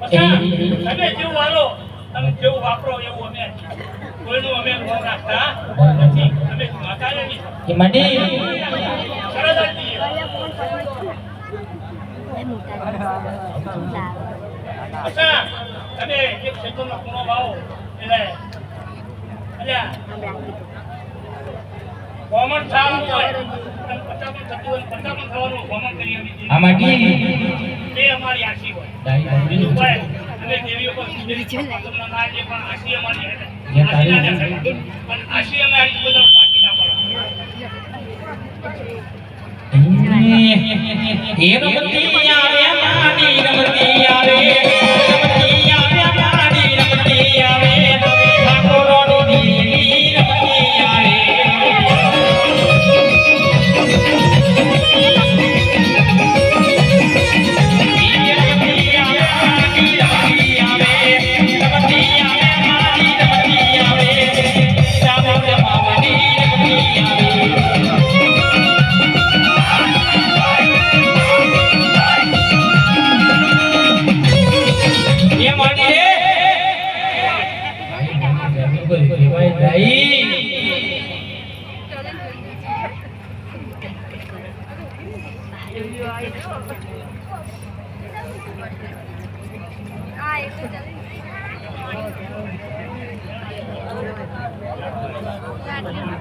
તમે જેવું વાલો તમે જેવું વાપરો એવું અમે કોઈનું અમે મોહ રાખતા નથી. અમે માતાજી કે મડી સરદારજી અચ્છા તમે એક સેકન્ડનો ખૂણો વાવો એટલે અલ્યા કોમન થવાનું હોય અને 50 થતું હોય 50 થવાનું કોમન કરી આવી આ મડી તે અમારી આશી હોય. બીજું કોઈ અમે દેવીઓ પર તમને ના જે પણ આશી અમારી હે આશી ના થાય પણ આશી અમે આ બધા પાકી ના પડે. એ રમતી આવે માડી રમતી આવે રમતી આવે માડી રમતી આવે ઠાકોરોની દેવી રમતી આવે Ah,